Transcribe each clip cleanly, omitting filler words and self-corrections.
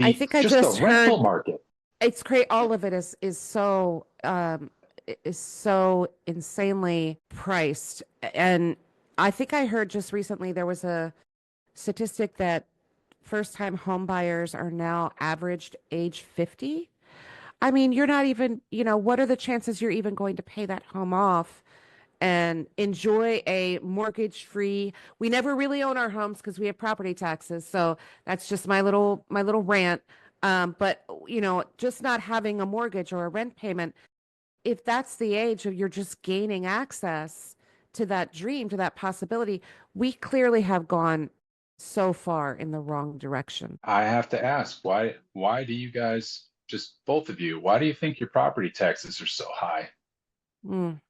I The think I just the just rental heard market. it's great. All of it is so insanely priced. And I think I heard just recently there was a statistic that first time home buyers are now averaged age 50. I mean, you're not even, what are the chances you're even going to pay that home off and enjoy a mortgage free? We never really own our homes because we have property taxes. So that's just my little rant. But just not having a mortgage or a rent payment, if that's the age of you're just gaining access to that dream, to that possibility, we clearly have gone so far in the wrong direction. I have to ask, why do you guys, just both of you, why do you think your property taxes are so high? Mm.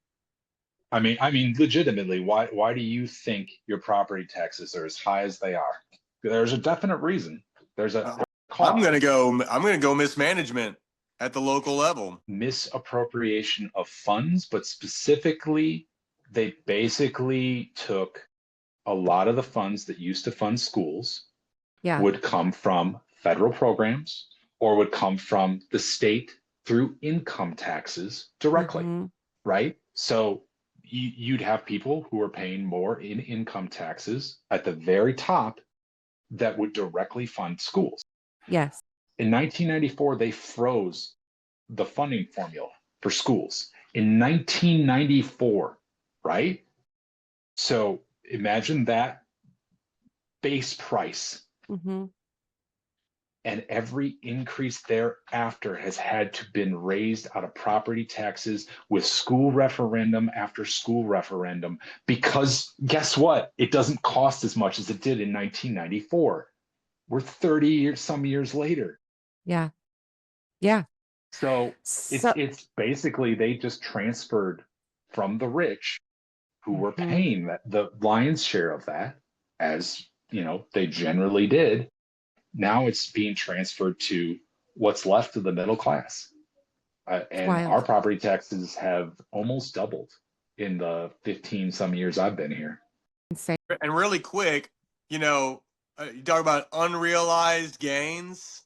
I mean, legitimately, why do you think your property taxes are as high as they are? There's a definite reason. There's a Uh, cost. I'm gonna go mismanagement at the local level. Misappropriation of funds, but specifically, they basically took a lot of the funds that used to fund schools Yeah. would come from federal programs or would come from the state through income taxes directly, Hmm. right? So you'd have people who are paying more in income taxes at the very top that would directly fund schools. Yes. In 1994, they froze the funding formula for schools in 1994, right? So imagine that base price, Hmm. and every increase thereafter has had to been raised out of property taxes with school referendum after school referendum, because guess what? It doesn't cost as much as it did in 1994. We're 30 years, some years later. Yeah. Yeah. So it's So, it's basically they just transferred from the rich who were mhm. paying the lion's share of that, as they generally did. Now it's being transferred to what's left of the middle class. It's And our wild. property taxes have almost doubled in the 15 some years I've been here. Insane. And really quick, you talk about unrealized gains.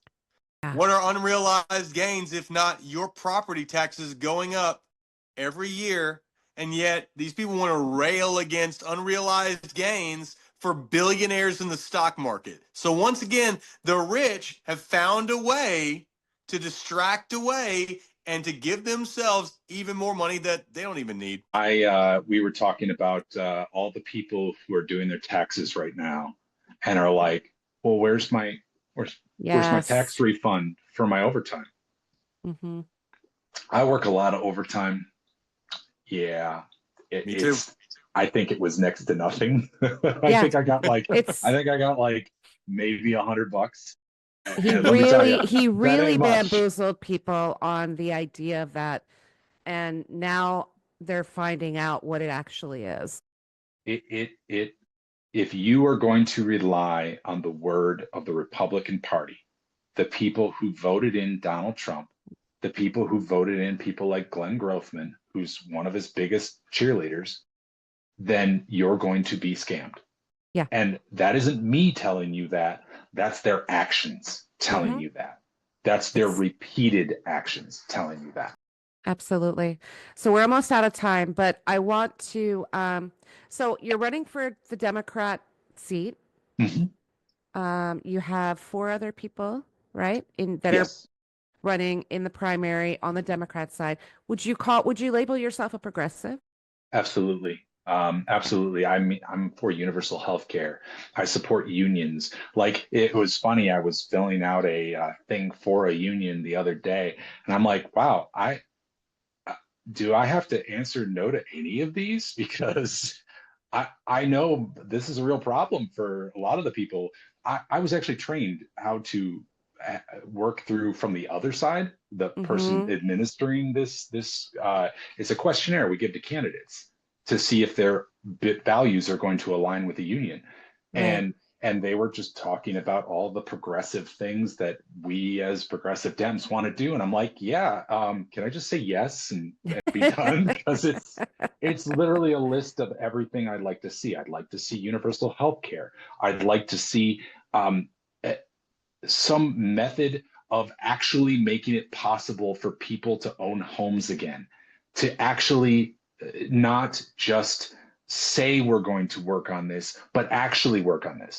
Yeah. What are unrealized gains if not your property taxes going up every year? And yet these people want to rail against unrealized gains for billionaires in the stock market. So once again, the rich have found a way to distract away and to give themselves even more money that they don't even need. We were talking about all the people who are doing their taxes right now and are like, well, where's my Yes. tax refund for my overtime? Hmm. I work a lot of overtime. Yeah, Me too. it's. I think it was next to nothing. Yeah. I It's think I got like maybe $100. he And let me tell you, really he that really ain't much. bamboozled people on the idea of that, and now they're finding out what it actually is. It. If you are going to rely on the word of the Republican Party, the people who voted in Donald Trump, the people who voted in people like Glenn Grothman, who's one of his biggest cheerleaders, then you're going to be scammed. Yeah. And that isn't me telling you that. That's their actions telling Hmm. you that. That's their It's repeated actions telling you that. absolutely. So we're almost out of time, but I want to so you're running for the Democrat seat. Mhm. You have four other people, right? In that are Yes, running in the primary on the Democrat side. Would you label yourself a progressive? absolutely. Absolutely. I'm for universal health care. I support unions. Like, it was funny. I was filling out a thing for a union the other day, and I'm like, wow, uh, do I have to answer no to any of these? Because I know this is a real problem for a lot of the people. I was actually trained how to work through from the other side. The person Mm-hmm. administering this it's a questionnaire we give to candidates to see if their values are going to align with the union. Right. And and they were just talking about all the progressive things that we as progressive Dems want to do. And I'm like, yeah, can I just say yes and be done? Because it's literally a list of everything I'd like to see. I'd like to see universal health care. I'd like to see um, some method of actually making it possible for people to own homes again, to actually not just say we're going to work on this, but actually work on this.